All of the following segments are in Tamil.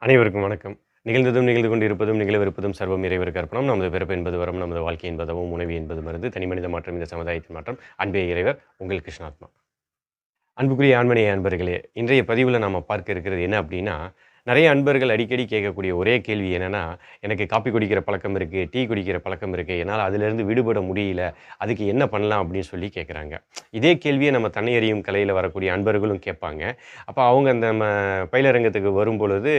அனைவருக்கும் வணக்கம். நிகழ்ந்ததும் நிகழ்ந்து கொண்டிருப்பதும் நிகழவிருப்பதும் சர்வம் இறைவருக்கு அர்ப்பணம். நமது பிறப்பு என்பது வரம், நமது வாழ்க்கை என்பதவும், உணவு என்பது மருந்து, தனிமனித மாற்றம் இந்த சமுதாயத்தின் மாற்றம். அன்பே இறைவர், உங்கள் கிருஷ்ணாத்மா. அன்புக்குரிய ஆன்மநேய அன்பர்களே, இன்றைய பதிவுல நாம பார்க்க இருக்கிறது என்ன அப்டின்னா, நெறைய அன்பர்கள் அடிக்கடி கேட்கக்கூடிய ஒரே கேள்வி என்னன்னா, "எனக்கு காப்பி குடிக்கிற பழக்கம் இருக்கு, டீ குடிக்கிற பழக்கம் இருக்கு. என்னால அதிலிருந்து விடுபட முடியல. அதுக்கு என்ன பண்ணலாம்?" அப்படின்னு சொல்லி கேட்குறாங்க. இதே கேள்விய நம்ம தன்னை அறியும் கலையில வரக்கூடிய அன்பர்களும் கேட்பாங்க. அப்ப அவங்க அந்த பயிலரங்கத்துக்கு வரும்பொழுது,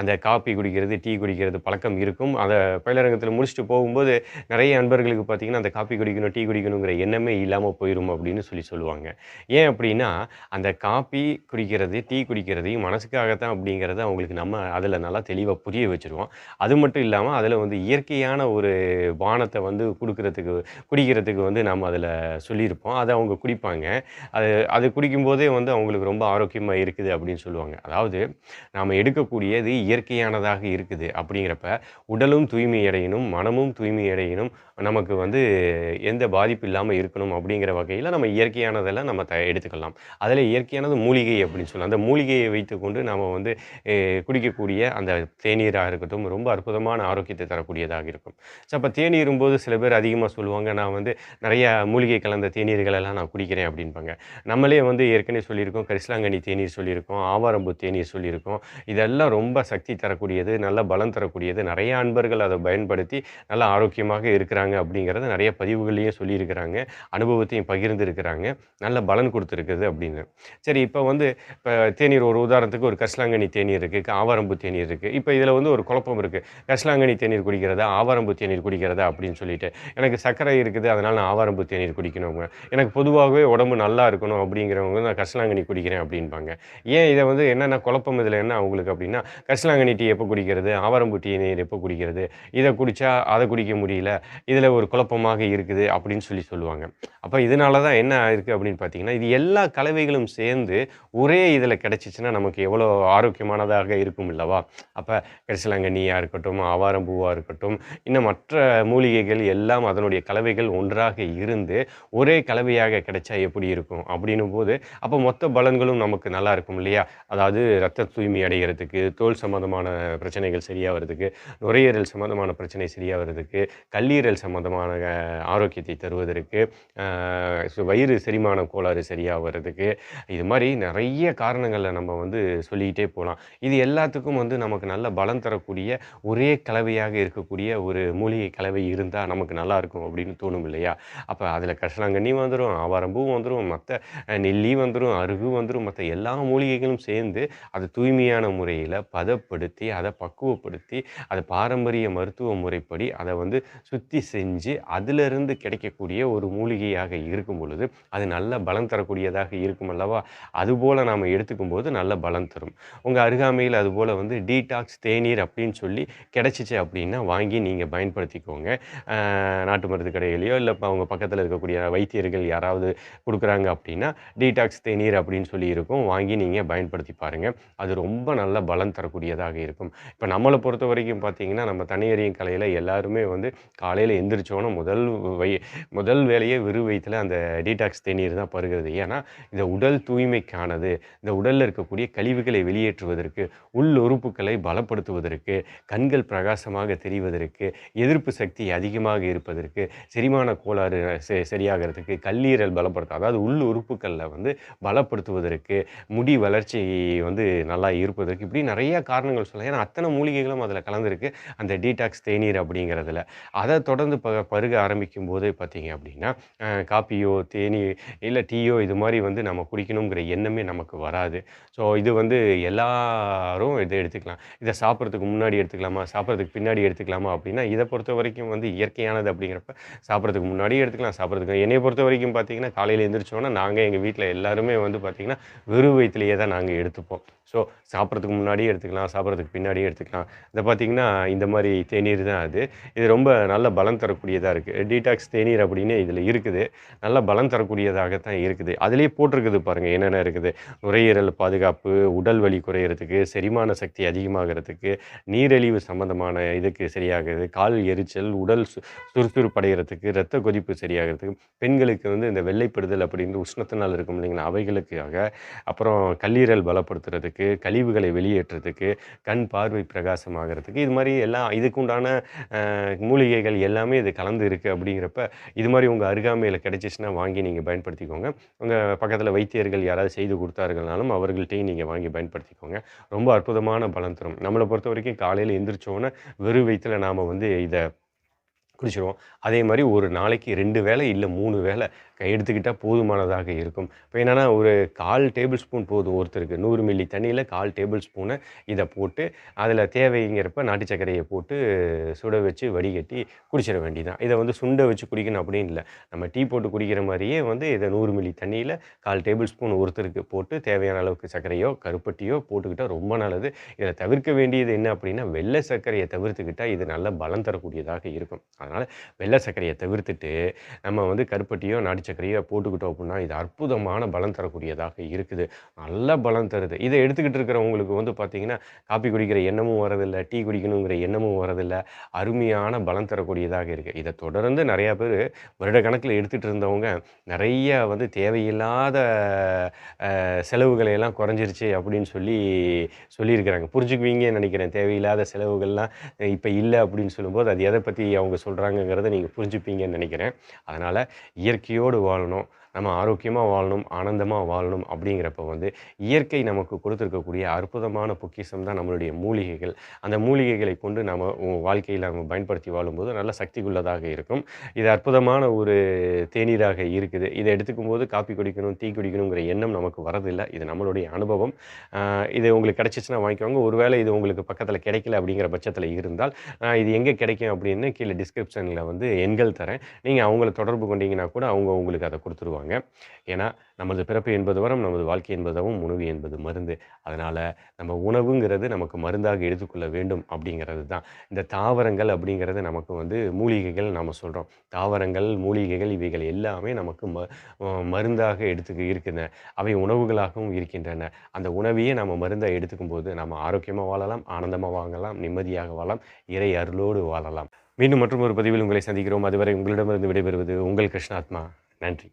அந்த காப்பி குடிக்கிறது, டீ குடிக்கிறது பழக்கம் இருக்கும். அத பயிலரங்கத்தில முடிச்சுட்டு போகும்போது, நெறைய அன்பர்களுக்கு பார்த்தீங்கன்னா, அந்த காப்பி குடிக்கணும், டீ குடிக்கணுங்கிற எண்ணமே இல்லாம போயிரும் அப்படின்னு சொல்லி சொல்லுவாங்க. ஏன் அப்படின்னா, அந்த காப்பி குடிக்கிறது, டீ குடிக்கிறதையும் மனசுக்காகத்தான் அப்படிங்கிறத அவங்களுக்கு நம்ம அதில நல்லா தெளிவா புரிய வச்சுருவோம். அது மட்டும் இல்லாம அதில வந்து இயற்கையான ஒரு பானத்த வந்து குடிக்கிறதுக்கு வந்து நம்ம அதில சொல்லியிருப்போம். அத அவங்க குடிப்பாங்க. அது அது குடிக்கும்போதே வந்து அவங்களுக்கு ரொம்ப ஆரோக்கியமா இருக்குது அப்படின்னு சொல்லுவாங்க. அதாவது நாம எடுக்கக்கூடியது இயற்கையானதாக இருக்குது அப்படிங்கிறப்ப, உடலும் தூய்மை அடையணும், மனமும் தூய்மை அடையணும். நமக்கு வந்து எந்த பாதிப்பு இல்லாம இருக்கணும் அப்படிங்கிற வகையில நம்ம இயற்கையானதெல்லாம் நம்ம எடுத்துக்கலாம். அதில இயற்கையானது மூலிகை அப்படின்னு சொல்லலாம். அந்த மூலிகையை வைத்துக்கொண்டு நாம வந்து குடிக்கக்கூடிய அந்த தேநீரா இருக்கட்டும், ரொம்ப அற்புதமான ஆரோக்கியத்தை தரக்கூடியதாக இருக்கும். அப்ப தேநீரும்போது சில பேர் அதிகமா சொல்லுவாங்க, நான் வந்து நெறைய மூலிகை கலந்த தேநீர்கள் எல்லாம் நான் குடிக்கிறேன் அப்படிம்பாங்க. நம்மளே வந்து ஏற்கனவே சொல்லியிருக்கோம், கரிசலாங்கண்ணி தேநீர் சொல்லியிருக்கோம், ஆவாரம்பூ தேநீர் சொல்லியிருக்கோம். இதெல்லாம் ரொம்ப சக்தி தரக்கூடியது, நல்ல பலம் தரக்கூடியது. நெறைய அன்பர்கள் அத பயன்படுத்தி நல்லா ஆரோக்கியமாக இருக்கிறாங்க அப்படிங்கிறத நெறைய பதிவுகள்லயும் சொல்லியிருக்கிறாங்க. அனுபவத்தையும் பகிர்ந்திருக்கிறாங்க. நல்ல பலன் குடுத்திருக்குது அப்படின்னு. சரி இப்ப வந்து இப்ப தேநீர் ஒரு உதாரணத்துக்கு ஒரு கரிசலாங்கண்ணி தேநீர் இருக்கு, ஆவாரம்பூ தேநீர் இருக்கு. இப்ப இதுல வந்து ஒரு குழப்பம் இருக்கு. கரிசலாங்கண்ணி தேநீர் குடிக்கிறதா, ஆவாரம்பூ தேநீர் குடிக்கிறதா அப்படின்னு சொல்லிட்டு. எனக்கு சர்க்கரை இருக்குது, அதனால நான் ஆவாரம்பூ தேநீர் குடிக்கணுங்க. எனக்கு பொதுவாகவே உடம்பு நல்லா இருக்கணும் அப்படிங்கிறவங்க நான் கரிசலாங்கண்ணி குடிக்கிறேன் அப்படிம்பாங்க. ஏன் இத வந்து என்னென்ன குழப்பம் இதுல என்ன அவங்களுக்கு அப்படின்னா, கரிசலாங்கண்ணி டீ எப்ப குடிக்கிறது? ஆவாரம்பூ தேநீர் எப்ப குடிக்கிறது? இத குடிச்சா அத குடிக்க முடியல. இதுல ஒரு குழப்பமாக இருக்குது அப்படின்னு சொல்லி சொல்லுவாங்க. அப்ப இதனால தான் என்ன ஆயிருக்கு அப்படின்னு பார்த்தீங்கன்னா, இது எல்லா கலவைகளும் சேர்ந்து ஒரே இதில கிடைச்சுச்சுன்னா, நமக்கு எவ்வளோ ஆரோக்கியமானதாக இருக்கும் அல்லவா? அப்ப கரிசலாங்கண்ணியா இருக்கட்டும், ஆவாரம் பூவா இருக்கட்டும், இன்னும் மற்ற மூலிகைகள் எல்லாம் அதனுடைய கலவைகள் ஒன்றாக இருந்து, ஒரே கலவையாக கிடைச்சா எப்படி இருக்கும்? அப்படின்னும்போது, அப்ப மொத்த பலன்களும் நமக்கு நல்லா இருக்கும் இல்லையா? அதாவது ரத்த தூய்மை அடையறதுக்கு, தோல் சம்மந்தமான பிரச்சனைகள் சரியாவறதுக்கு, நுரையீரல் சம்மந்தமான பிரச்சனை சரியாவறதுக்கு, கல்லீரல் சம்மந்தமான ஆரோக்கியத்தை தருவதற்கு, வயிறு செரிமான கோளாறு சரியா வர்றதுக்கு, இது மாரி நெறைய காரணங்கள நம்ம வந்து சொல்லிக்கிட்டே போலாம். இது எல்லாத்துக்கும் வந்து நமக்கு நல்ல பலம் தரக்கூடிய, ஒரே கலவையாக இருக்கக்கூடிய ஒரு மூலிகை கலவை இருந்தா நமக்கு நல்லாயிருக்கும் அப்படின்னு தோணும் இல்லையா? அப்ப அதில கரிசலாங்கண்ணி வந்துரும், ஆவாரம்பூ வந்துரும், மத்த நெல்லி வந்துரும், அருகு வந்துரும், மத்த எல்லா மூலிகைகளும் சேர்ந்து அத தூய்மையான முறையில பதப்படுத்தி, அத பக்குவப்படுத்தி, அத பாரம்பரிய மருத்துவ முறைப்படி அத வந்து சுத்தி செஞ்சு, அதிலிருந்து கிடைக்கக்கூடிய ஒரு மூலிகையாக இருக்கும் பொழுது, அது நல்ல பலம் தரக்கூடியதாக இருக்கும் அல்லவா? அதுபோல நாம எடுத்துக்கும்போது நல்ல பலன் தரும். உங்க அருகாமையில அதுபோல வந்து டீடாக்ஸ் தேநீர் அப்படின்னு சொல்லி கிடைச்சுச்சு அப்படின்னா, வாங்கி நீங்க பயன்படுத்திக்கோங்க. நாட்டு மருந்து கடையிலயோ, இல்ல இப்ப அவங்க பக்கத்துல இருக்கக்கூடிய வைத்தியர்கள் யாராவது குடுக்குறாங்க அப்படின்னா, டீடாக்ஸ் தேநீர் அப்படின்னு சொல்லி இருக்கும். வாங்கி நீங்க பயன்படுத்தி பாருங்க. அது ரொம்ப நல்ல பலன் தரக்கூடியதாக இருக்கும். இப்ப நம்மள பொறுத்தவரைக்கும் பார்த்தீங்கன்னா, நம்ம தனியறியும் கலையில எல்லாருமே வந்து காலையில எந்திரிச்சோன முதல் வேலையே வெறும் வயித்துல அந்த டீடாக்ஸ் தேநீர் தான் பருகுறது. ஏன்னா, இந்த உடல் தூய்மைக்கானது. இந்த உடல்ல இருக்கக்கூடிய கழிவுகளை வெளியேற்றுவதற்கு, உள் உறுப்புக்களை பலப்படுத்துவதற்கு, கண்கள் பிரகாசமாக தெரிவதற்கு, எதிர்ப்பு சக்தி அதிகமாக இருப்பதற்கு, செரிமான கோளாறு சரியாகறதுக்கு, கல்லீரல் பலப்படுத்த அதாவது உள் உறுப்புக்கள்ல வந்து பலப்படுத்துவதற்கு, முடி வளர்ச்சி வந்து நல்லா இருப்பதற்கு, இப்படி நெறைய காரணங்கள் சொல்லலாம். ஏன்னா, அத்தன மூலிகைகளும் அதுல கலந்திருக்கு. அந்த டீடாக்ஸ் தேநீர் அப்படிங்கிறதுல. அத தொடர்ந்து பருக ஆரம்பிக்கும்போதே பார்த்தீங்க அப்படின்னா, காப்பியோ, இல்ல டீயோ இது மாரி வந்து நம்ம குடிக்கணுங்கிற எண்ணமே நமக்கு வராது. ஸோ இது வந்து எல்லாரும் இத எடுத்துக்கலாம். இத சாப்பிடுறதுக்கு முன்னாடி எடுத்துக்கலாமா? சாப்பிடுறதுக்கு பின்னாடி எடுத்துக்கலாமா? அப்படின்னா, இத பொறுத்தவரைக்கும் வந்து இயற்கையானது அப்படிங்கிறப்ப, சாப்பிடுறதுக்கு முன்னாடியும் எடுத்துக்கலாம், சாப்பிடுறதுக்கு என்னைய பொறுத்தவரைக்கும் பார்த்தீங்கன்னா, காலையில எந்திரிச்சோன நாங்க எங்க வீட்ல எல்லாருமே வந்து பார்த்தீங்கன்னா, வெறும் வயித்திலேயே தான் நாங்க எடுத்துப்போம். ஸோ சாப்பிடுறதுக்கு முன்னாடியும் எடுத்துக்கலாம், சாப்பிடுறதுக்கு பின்னாடியும் எடுத்துக்கலாம். இத பார்த்தீங்கன்னா, இந்த மாரி தேநீர் தான் அது. இது ரொம்ப நல்ல பலம் தரக்கூடியதா இருக்கு. டீடாக்ஸ் தேநீர் அப்படின்னு இதில இருக்குது. நல்ல பலம் தரக்கூடியதாகத்தான் இருக்குது. அதிலேயே போட்டிருக்குது பாருங்க என்னென்ன இருக்குது. நுரையீரல் பாதுகாப்பு, உடல் வலி குறையறதுக்கு, செரிமான சக்தி அதிகமாகறதுக்கு, நீரிழிவு சம்பந்தமான இதுக்கு சரியாகுது, கால் எரிச்சல், உடல் சுறுசுறுப்படையறதுக்கு, இரத்த கொதிப்பு சரியாகறதுக்கு, பெண்களுக்கு வந்து இந்த வெள்ளைப்படுதல் அப்படின்னு உஷ்ணத்தினால இருக்கும் இல்லைங்களா? அவைகளுக்காக, அப்புறம் கல்லீரல் பலப்படுத்துறதுக்கு, சுத்தப்படுத்துறதுக்கு, கழிவுகளை வெளியேற்றதுக்கு, கண் பார்வை பிரகாசமாகறதுக்கு, இது மாரி எல்லாம் இதுக்குண்டான மூலிகைகள் எல்லாமே இது கலந்து இருக்கு அப்படிங்கிறப்ப, இது மாரி உங்க அருகாமையில கிடைச்சிச்சுன்னா வாங்கி நீங்க பயன்படுத்திக்கோங்க. உங்க பக்கத்தில வைத்தியர்கள் யாராவது செய்து குடுத்தார்கள்னாலும் அவர்கள்ட்டயும் நீங்க வாங்கி பயன்படுத்திக்கோங்க. ரொம்ப அற்புதமான பலன் தரும். நம்மள பொறுத்தவரைக்கும் காலையில எந்திரிச்சோன வெறும் வயித்துல நாம வந்து இத குடிச்சிருவோம். அதே மாரி ஒரு நாளைக்கு 2 வேளை இல்ல 3 வேளை எடுத்துக்கிட்டா போதுமானதாக இருக்கும். இப்ப என்னன்னா, ஒரு 1/4 டேபிள் ஸ்பூன் போதும் ஒருத்தருக்கு. 100 மில்லி தண்ணீல 1/4 டேபிள் ஸ்பூனு இத போட்டு, அதில தேவைங்கிறப்ப நாட்டு சர்க்கரைய போட்டு சுட வச்சு வடிகட்டி குடிச்சிட வேண்டியதுதான். இத வந்து சுண்ட வச்சு குடிக்கணும் அப்படின்னு இல்ல. நம்ம டீ போட்டு குடிக்கிற மாரியே வந்து இத 100 மில்லி தண்ணீல 1/4 டேபிள் ஸ்பூன் ஒருத்தருக்கு போட்டு தேவையான அளவுக்கு சர்க்கரையோ, கருப்பட்டியோ போட்டுக்கிட்டா ரொம்ப நல்லது. இதில தவிர்க்க வேண்டியது என்ன அப்படின்னா, வெள்ள சர்க்கரைய தவிர்த்துக்கிட்டா இது நல்ல பலன் தரக்கூடியதாக இருக்கும். அதனால வெள்ள சர்க்கரைய தவிர்த்துட்டு, நம்ம வந்து கருப்பட்டியோ, நாட்டு சர்க்கரையோ போட்டுக்கிட்டோம் அப்புட்னா, இது அற்புதமான பலன் தரக்கூடியதாக இருக்குது. நல்ல பலன் தருது. இத எடுத்துக்கிட்டு இருக்கிறவங்களுக்கு வந்து பார்த்தீங்கன்னா, காப்பி குடிக்கிற எண்ணமும் வரதில்ல, டீ குடிக்கணுங்கிற எண்ணமும் வரதில்ல. அருமையான பலன் தரக்கூடியதாக இருக்கு. இத தொடர்ந்து நெறையா பேரு வருடக்கணக்கில எடுத்துட்டு இருந்தவங்க, நெறைய வந்து தேவையில்லாத செலவுகள் எல்லாம் குறைஞ்சிருச்சு அப்படின்னு சொல்லியிருக்கிறாங்க. புரிஞ்சுக்குவீங்கன்னு நெனைக்கிறேன். தேவையில்லாத செலவுகள்லாம் இப்ப இல்ல அப்படின்னு சொல்லும்போது, அது எத பத்தி அவங்க சொல்றாங்கங்கிறத நீங்க புரிஞ்சுப்பீங்கன்னு நெனைக்கிறேன். அதனால இயற்கையோடு வாழணும். நம்ம ஆரோக்கியமா வாழணும், ஆனந்தமா வாழணும் அப்படிங்கிறப்ப வந்து, இயற்கை நமக்கு கொடுத்திருக்கக்கூடிய அற்புதமான பொக்கிஷம் தான் நம்மளுடைய மூலிகைகள். அந்த மூலிகைகளை கொண்டு நாம வாழ்க்கையில நம்ம பயன்படுத்தி வாழும்போது நல்ல சக்திக்குள்ளதாக இருக்கும். இது அற்புதமான ஒரு தேநீராக இருக்குது. இத எடுத்துக்கும்போது காப்பி குடிக்கணும், டீ குடிக்கணுங்கிற எண்ணம் நமக்கு வரதில்ல. இது நம்மளுடைய அனுபவம். இது உங்களுக்கு கிடைச்சுச்சுன்னா வாங்கிக்கோங்க. ஒருவேளை இது உங்களுக்கு பக்கத்தில கிடைக்கல அப்படிங்கிற பட்சத்தில இருந்தால், இது எங்க கிடைக்கும் அப்படின்னு கீழ டிஸ்கிரிப்ஷன்ல வந்து எண்கள் தரேன். நீங்க அவங்கள தொடர்பு கொண்டீங்கன்னா கூட அவங்க உங்களுக்கு அத குடுத்துருவாங்க. ஏன்னா, நமது பிறப்பு என்பது வரம், நமது வாழ்க்கை என்பதாவும், உணவு என்பது மருந்து. அதனால நம்ம உணவுங்கிறது நமக்கு மருந்தாக எடுத்துக்கொள்ள வேண்டும் அப்படிங்கிறது தான். இந்த தாவரங்கள் அப்படிங்கிறது நமக்கு வந்து மூலிகைகள் நாம சொல்றோம். தாவரங்கள், மூலிகைகள் இவைகள் எல்லாமே நமக்கு மருந்தாக இருக்கின்றன. அவை உணவுகளாகவும் இருக்கின்றன. அந்த உணவையே நம்ம மருந்தா எடுத்துக்கும்போது, நம்ம ஆரோக்கியமா வாழலாம், ஆனந்தமா வாழலாம், நிம்மதியாக வாழலாம், இறை அருளோடு வாழலாம். மீண்டும் மற்றொரு பதிவில் உங்களை சந்திக்கிறோம். அதுவரை உங்களிடமிருந்து விடைபெறுவது உங்கள் கிருஷ்ணாத்மா. நன்றி.